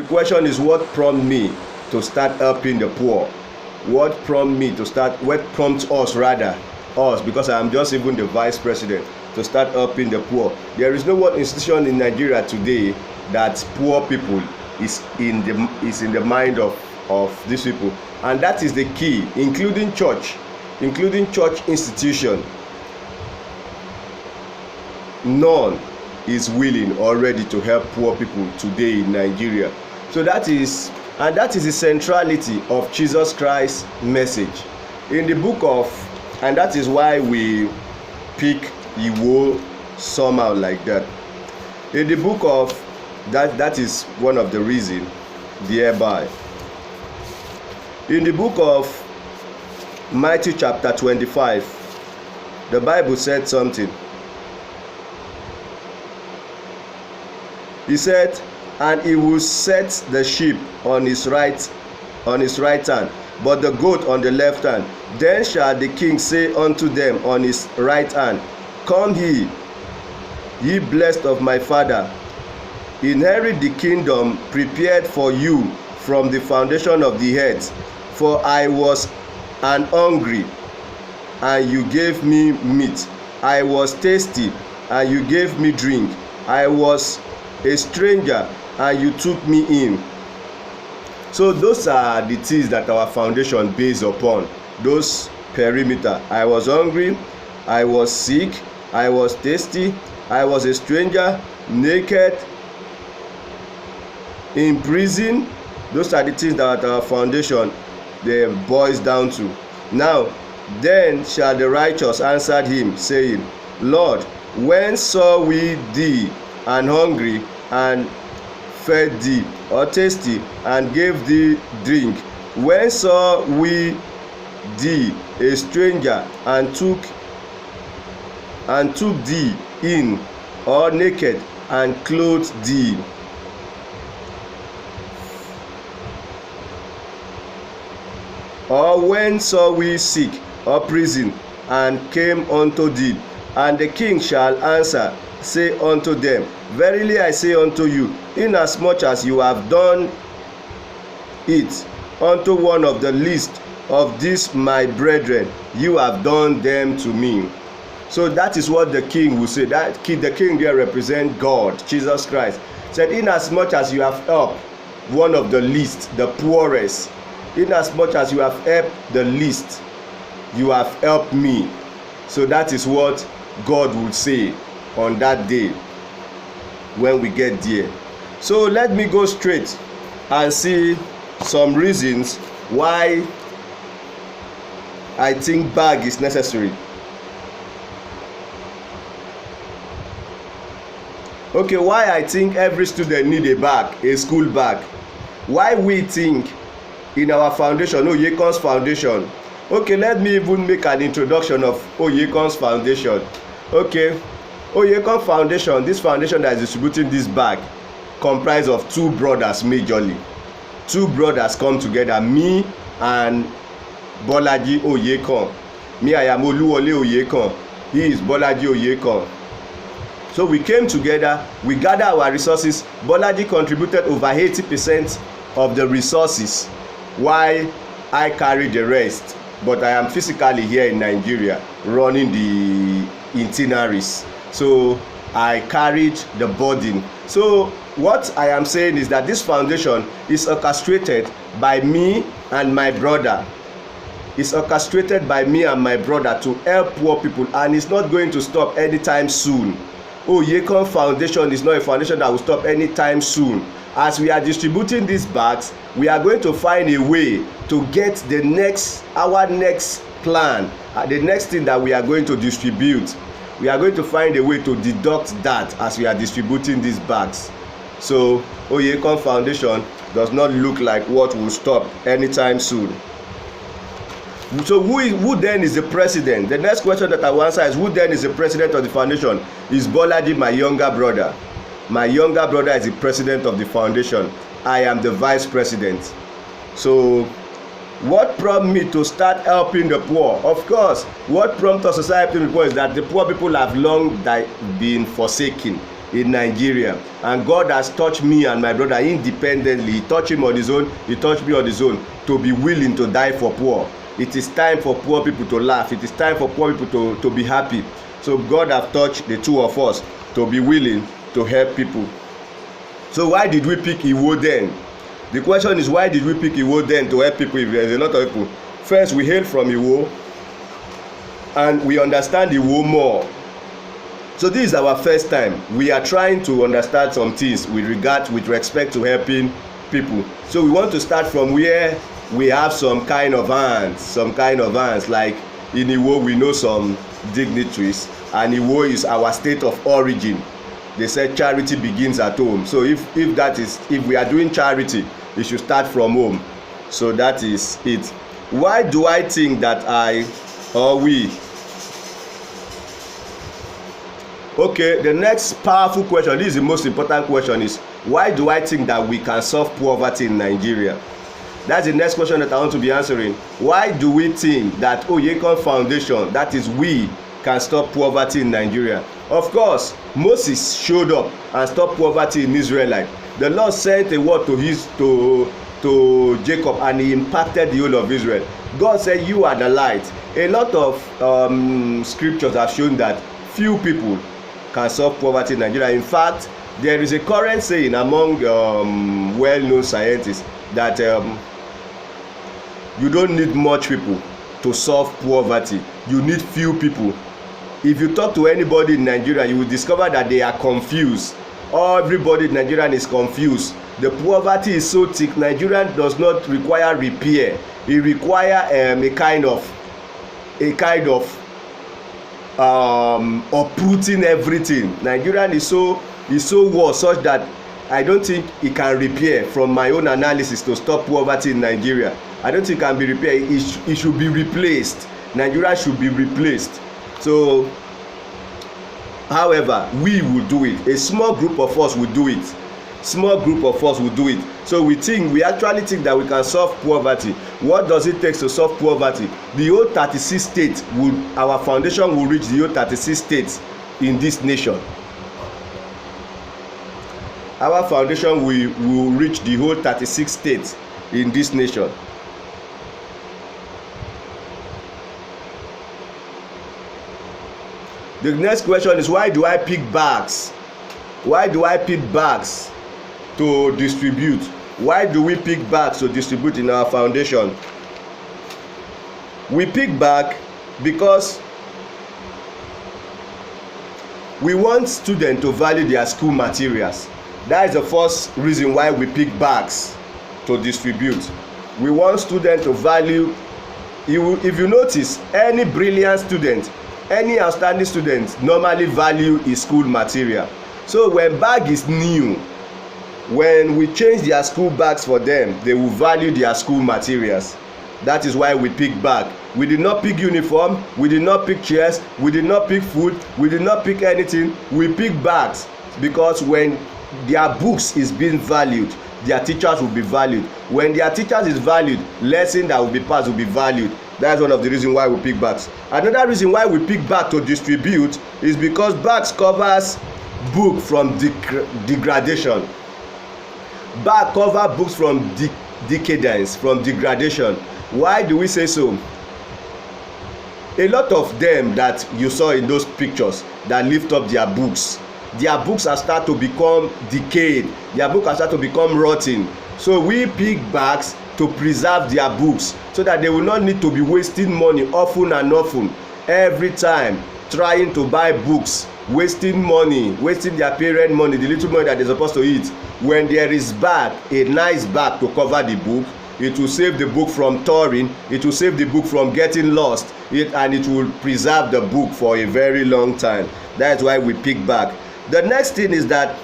question is, what prompted me to start helping the poor? What prompts us rather, us, because I am just even the vice president, to start helping the poor? There is no one institution in Nigeria today that poor people is in the mind of these people, and that is the key, including church institution. None is willing or ready to help poor people today in Nigeria. So that is the centrality of Jesus Christ's message in the book of, and that is why we pick Iwo somehow like that. In the book of, that is one of the reasons thereby. In the book of Matthew chapter 25, the Bible said something. He said, and he will set the sheep on his right hand, but the goat on the left hand. Then shall the king say unto them on his right hand, Come ye blessed of my Father, inherit the kingdom prepared for you from the foundation of the earth. For I was an hungry, and you gave me meat. I was thirsty, and you gave me drink. I was a stranger, and you took me in. So those are the things that our foundation based upon, those perimeter. I was hungry, I was sick, I was thirsty, I was a stranger, naked, in prison. Those are the things that our foundation boils down to. Now then shall the righteous answer him, saying, Lord, when saw we thee and hungry, and fed thee, or thirsty, and gave thee drink? When saw we thee a stranger, and took thee in, or naked, and clothed thee? Or when saw we sick, or prison, and came unto thee? And the king shall answer, say unto them, Verily I say unto you, inasmuch as you have done it unto one of the least of these my brethren, you have done them to me. So that is what the king will say. That the king there represent God, Jesus Christ. Said, inasmuch as you have helped one of the least, the poorest, inasmuch as you have helped the least, you have helped me. So that is what God would say on that day when we get there. So let me go straight and see some reasons why I think bag is necessary. Okay, why I think every student need a bag, a school bag. Why we think in our foundation, Oyekan's foundation. Okay, let me even make an introduction of Oyekan's foundation. Okay, Oyekan foundation, this foundation that is distributing this bag, comprised of two brothers majorly. Two brothers come together, me and Bolaji Oyekan. Me, I am Oluwole Oyekan. He is Bolaji Oyekan. So we came together, we gathered our resources. Bolaji contributed over 80% of the resources, while I carried the rest. But I am physically here in Nigeria running the itineraries. So I carried the burden. So what I am saying is that this foundation is orchestrated by me and my brother. It's orchestrated by me and my brother to help poor people, and it's not going to stop anytime soon. Oyekan foundation is not a foundation that will stop anytime soon. As we are distributing these bags, we are going to find a way to get our next plan, the next thing that we are going to distribute. We are going to find a way to deduct that as we are distributing these bags. So Oyekan foundation does not look like what will stop anytime soon. So who then is the president? The next question that I will answer is, who then is the president of the foundation? Is Bolaji, my younger brother. My younger brother is the president of the foundation. I am the vice president. So what prompted me to start helping the poor? Of course, what prompted us to start helping the poor is that the poor people have long been forsaken. in Nigeria, and God has touched me and my brother independently. He touched him on his own, he touched me on his own, to be willing to die for poor. It is time for poor people to laugh. It is time for poor people to be happy. So God have touched the two of us to be willing to help people. So why did we pick Iwo then? The question is, why did we pick Iwo then to help people if there's a lot of people? First, we hail from Iwo and we understand Iwo more. So this is our first time. We are trying to understand some things with respect to helping people. So we want to start from where we have some kind of hands. Like in Iwo, we know some dignitaries, and Iwo is our state of origin. They said charity begins at home. So if we are doing charity, it should start from home. So that is it. Why do I think that we? Okay, the next powerful question, this is the most important question, is why do I think that we can solve poverty in Nigeria? That's the next question that I want to be answering. Why do we think that Oyekan Foundation, that is we, can stop poverty in Nigeria? Of course, Moses showed up and stopped poverty in Israelite. The Lord sent a word to Jacob, and he impacted the whole of Israel. God said, you are the light. A lot of scriptures have shown that few people can solve poverty in Nigeria. In fact, there is a current saying among well-known scientists that you don't need much people to solve poverty. You need few people. If you talk to anybody in Nigeria, you will discover that they are confused. Everybody in Nigeria is confused. The poverty is so thick. Nigeria does not require repair. It requires a kind of uprooting everything. Nigerian is so worse such that I don't think it can repair. From my own analysis, to stop poverty in Nigeria, I don't think it can be repaired. It should be replaced. Nigeria should be replaced. So however, we will do it. A small group of us will do it. So we actually think that we can solve poverty. What does it take to solve poverty? The whole 36 states our foundation will reach the whole 36 states in this nation. Our foundation will reach the whole 36 states in this nation. The next question is, why do I pick bags? Why do I pick bags to distribute? Why do we pick bags to distribute in our foundation? We pick bag because we want students to value their school materials. That is the first reason why we pick bags to distribute. We want students to value. If you notice, any brilliant student, any outstanding student normally value his school material. So when bag is new, when we change their school bags for them, they will value their school materials. That is why we pick bag. We did not pick uniform, we did not pick chairs, we did not pick food, we did not pick anything. We pick bags because when their books is being valued, their teachers will be valued. When their teachers is valued, lesson that will be passed will be valued. That's one of the reasons why we pick bags. Another reason why we pick bag to distribute is because bags covers book from degradation. Bag cover books from decadence, from degradation. Why do we say so? A lot of them that you saw in those pictures that lift up their books are start to become decayed. Their books are start to become rotten. So we pick bags to preserve their books so that they will not need to be wasting money often and often, every time trying to buy books, wasting money, wasting their parent money, the little money that they're supposed to eat. When there is bag, a nice bag to cover the book, it will save the book from tearing, it will save the book from getting lost, and it will preserve the book for a very long time. That's why we pick bag. The next thing is that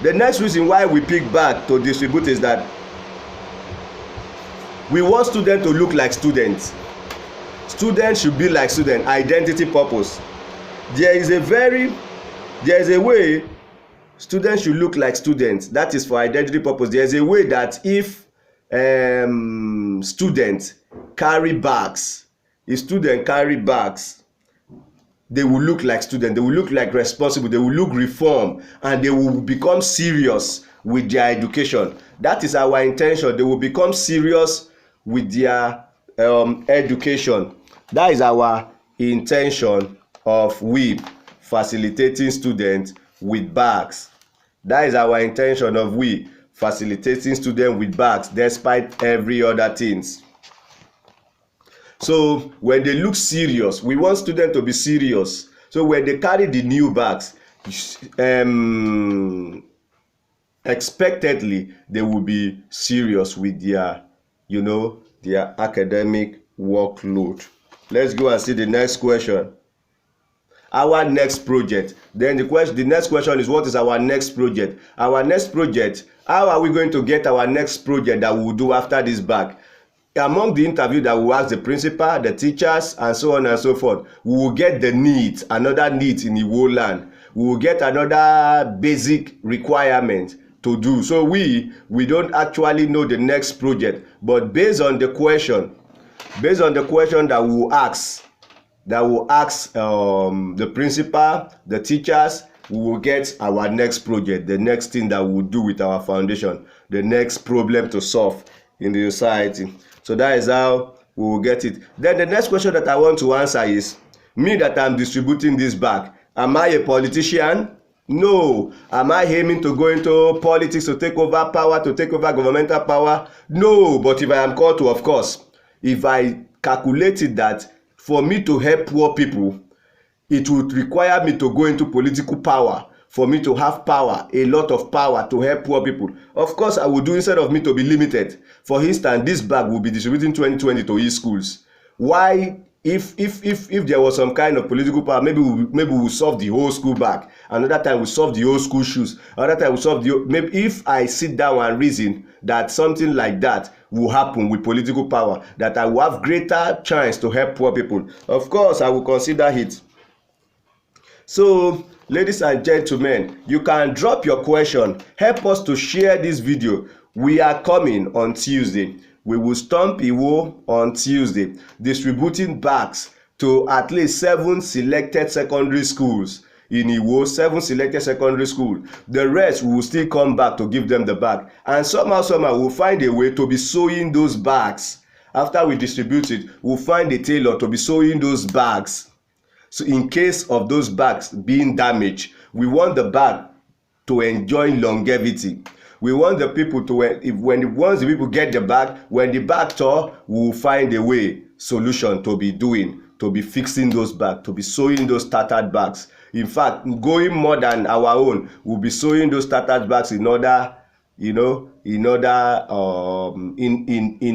the next reason why we pick bag to distribute is that we want students to look like students. Students should be like students. Identity purpose. There is a way students should look like students. That is for identity purpose. There is a way that if students carry bags, they will look like students, they will look like responsible, they will look reform, and they will become serious with their education. That is our intention. They will become serious with their education. That is our intention of we facilitating students with bags. That is our intention of we facilitating students with bags despite every other things. So when they look serious, we want students to be serious. So when they carry the new bags, expectedly they will be serious with their, their academic workload. Let's go and see the next question. Our next project. Then the next question is, what is our next project? Our next project, how are we going to get our next project that we will do after this bag? Among the interview that we will ask the principal, the teachers, and so on and so forth, we will get the needs, another need in Igbo land. We will get another basic requirement to do. So we don't actually know the next project, but based on the question that we will ask, the principal, the teachers, we will get our next project, the next thing that we will do with our foundation, the next problem to solve in the society. So that is how we will get it. Then the next question that I want to answer is, me that I'm distributing this bag, am I a politician? No. Am I aiming to go into politics to take over power, to take over governmental power? No. But if I am called to, of course, if I calculated that for me to help poor people, it would require me to go into political power, for me to have power, a lot of power to help poor people. Of course, I would do, instead of me to be limited. For instance, this bag will be distributing 2020 to e-schools. Why? If there was some kind of political power, maybe we'll solve the whole school bag. Another time we'll solve the whole school shoes. Another time we'll solve maybe if I sit down and reason that something like that will happen with political power, that I will have greater chance to help poor people, of course I will consider it. So ladies and gentlemen, you can drop your question, help us to share this video. We are coming on Tuesday. We will stomp Iwo on Tuesday, distributing bags to at least 7 selected secondary schools in Iwo, 7 selected secondary schools. The rest, we will still come back to give them the bag. And somehow we'll find a way to be sewing those bags. After we distribute it, we'll find a tailor to be sewing those bags. So in case of those bags being damaged, we want the bag to enjoy longevity. We want the people to, once the people get the bag, when the bag tore, we will find a way, solution to be fixing those bags, to be sewing those tattered bags. In fact, going more than our own, we'll be sewing those tattered bags in order, in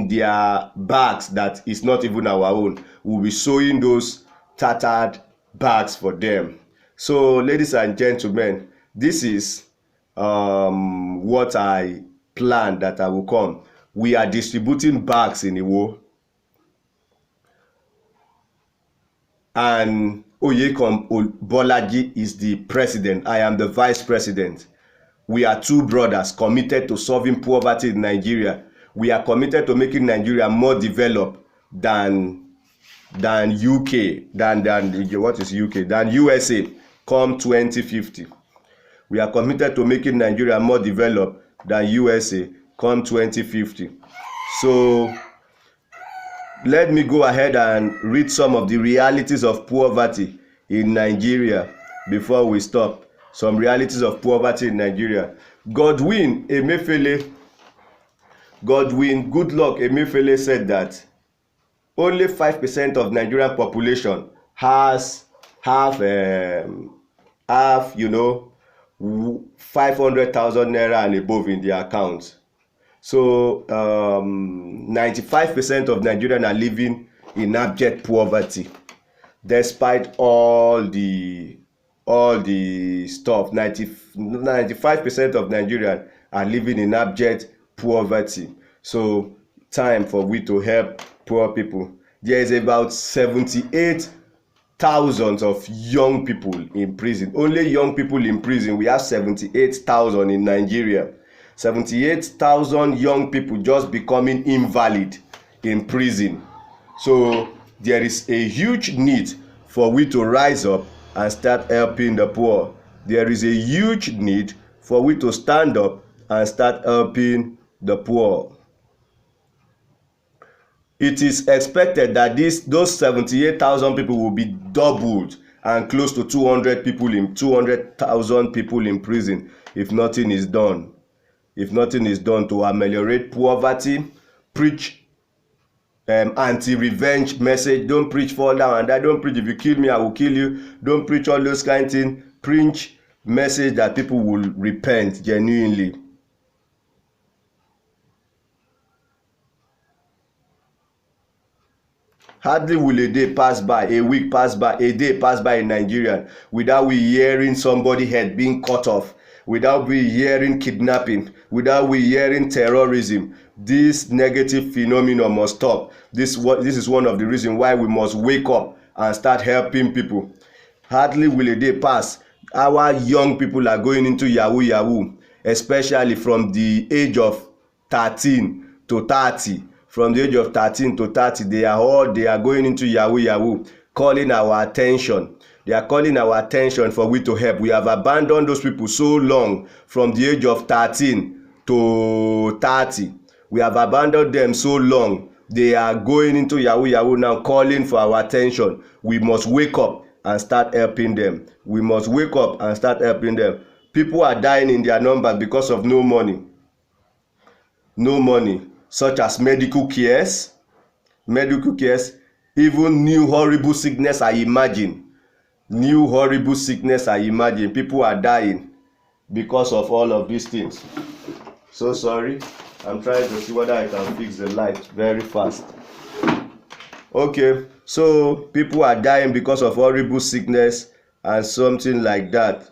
their bags that is not even our own. We'll be sewing those tattered bags for them. So ladies and gentlemen, this is what I planned that I will come. We are distributing bags in Iwo, and Oyekan Bolaji is the president. I am the vice president. We are two brothers committed to solving poverty in Nigeria. We are committed to making Nigeria more developed than UK, than USA come 2050. We are committed to making Nigeria more developed than USA come 2050. So let me go ahead and read some of the realities of poverty in Nigeria before we stop. Some realities of poverty in Nigeria. Godwin Goodluck Emefiele said that only 5% of Nigerian population have 500,000 naira and above in their accounts. So 95% of Nigerians are living in abject poverty, despite all the stuff. 95% of Nigerians are living in abject poverty. So time for we to help poor people. There is about 78,000 of young people in prison. Only young people in prison. We have 78,000 in Nigeria. 78,000 young people just becoming invalid in prison. So there is a huge need for we to rise up and start helping the poor. There is a huge need for we to stand up and start helping the poor. It is expected that those 78,000 people will be doubled and close to 200,000 people in prison if nothing is done. If nothing is done to ameliorate poverty, preach anti-revenge message. Don't preach fall down and die. Don't preach if you kill me I will kill you. Don't preach all those kind of things. Preach message that people will repent genuinely. Hardly will a day pass by, a week pass by, a day pass by in Nigeria without we hearing somebody head being cut off, without we hearing kidnapping, without we hearing terrorism. This negative phenomenon must stop. This is one of the reasons why we must wake up and start helping people. Hardly will a day pass. Our young people are going into yahoo, especially from the age of 13 to 30. From the age of 13 to 30, they are going into yahoo, calling our attention. They are calling our attention for we to help. We have abandoned those people so long, from the age of 13 to 30. We have abandoned them so long. They are going into yahoo now, calling for our attention. We must wake up and start helping them. We must wake up and start helping them. People are dying in their numbers because of no money. No money, such as medical cares, even new horrible sickness I imagine. New horrible sickness I imagine. People are dying because of all of these things. So sorry. I'm trying to see whether I can fix the light very fast. Okay, so people are dying because of horrible sickness and something like that.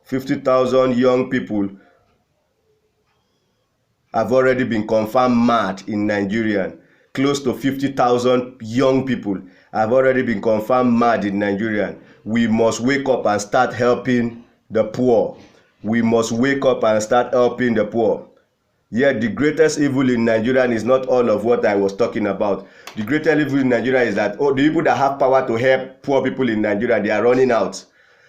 50,000 young people have already been confirmed mad in Nigeria. Close to 50,000 young people have already been confirmed mad in Nigeria. We must wake up and start helping the poor. We must wake up and start helping the poor. Yet the greatest evil in Nigeria is not all of what I was talking about. The greatest evil in Nigeria is that the people that have power to help poor people in Nigeria, they are running out.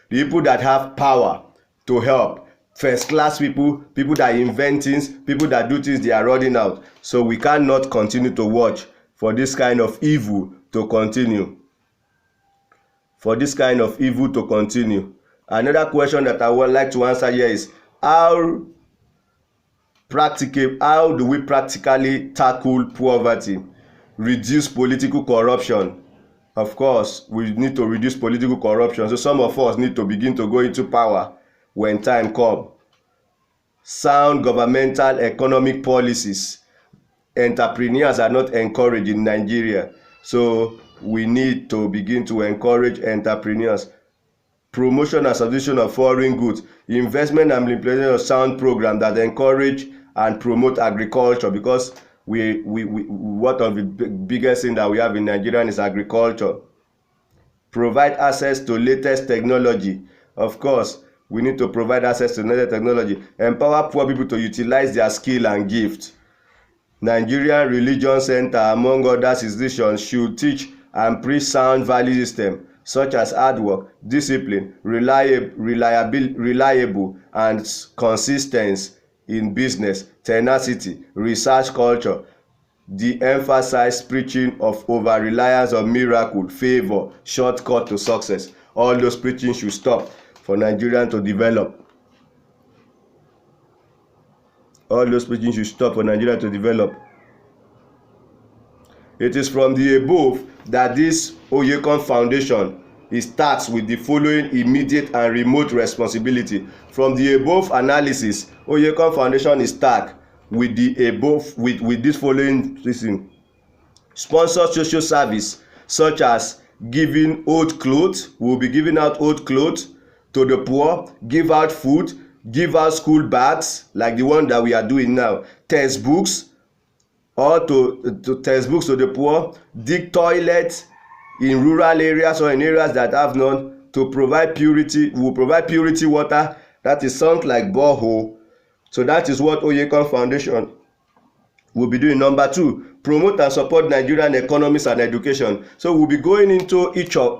The people that have power to help first class people that invent things, people that do things, they are running out. So we cannot continue to watch for this kind of evil to continue. Another question that I would like to answer here is how do we practically tackle poverty, reduce political corruption? Of course, we need to reduce political corruption. So some of us need to begin to go into power when time comes. Sound governmental economic policies. Entrepreneurs are not encouraged in Nigeria. So we need to begin to encourage entrepreneurs. Promotion and substitution of foreign goods. Investment and implementation of sound programs that encourage and promote agriculture, because we one of the biggest thing that we have in Nigeria is agriculture. Provide access to latest technology. Of course, we need to provide access to latest technology. Empower poor people to utilize their skill and gift. Nigerian Religion Center, among other institutions, should teach and preach sound value system such as hard work, discipline, reliable and consistency in business, tenacity, research culture. De-emphasize preaching of over-reliance on miracle, favor, shortcut to success. All those preaching should stop for Nigeria to develop. It is from the above that this Oyekan Foundation, it starts with the following immediate and remote responsibility. From the above analysis, Oyekan Foundation is tasked with the above with this following reason: sponsor social service such as giving old clothes. We will be giving out old clothes to the poor, give out food, give out school bags like the one that we are doing now, textbooks, or to textbooks to the poor, dig toilets in rural areas or in areas that have none, to provide purity. We will provide purity water that is sunk like borehole. So that is what Oyekan Foundation we'll be doing. Number 2, promote and support Nigerian economies and education. So we'll be going into each of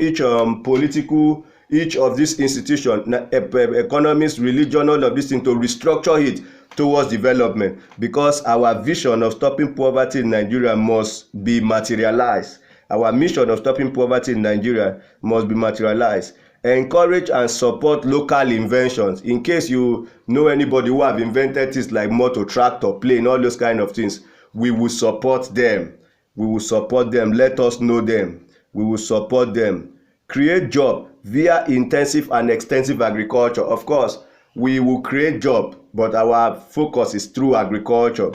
this institution, economics, religion, all of this thing, to restructure it towards development, because our vision of stopping poverty in Nigeria must be materialized. Our mission of stopping poverty in Nigeria must be materialized. Encourage and support local inventions. In case you know anybody who have invented things like motor, tractor, plane, all those kind of things, we will support them. We will support them. Let us know them. We will support them. Create job via intensive and extensive agriculture. Of course, we will create job, but our focus is through agriculture.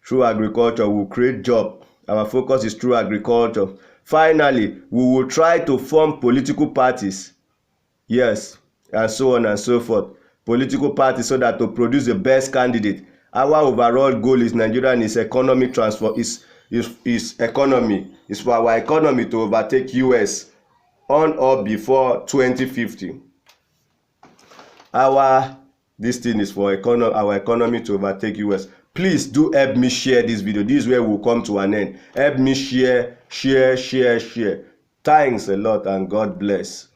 Through agriculture, we will create job. Our focus is through agriculture. Finally, we will try to form political parties. Yes, and so on and so forth. Political parties, so that to produce the best candidate. Our overall goal is Nigeria and its economic transfer is economy. Is for our economy to overtake US on or before 2050. This thing is for our economy to overtake US. Please do help me share this video. This is where we'll come to an end. Help me share. Thanks a lot, and God bless.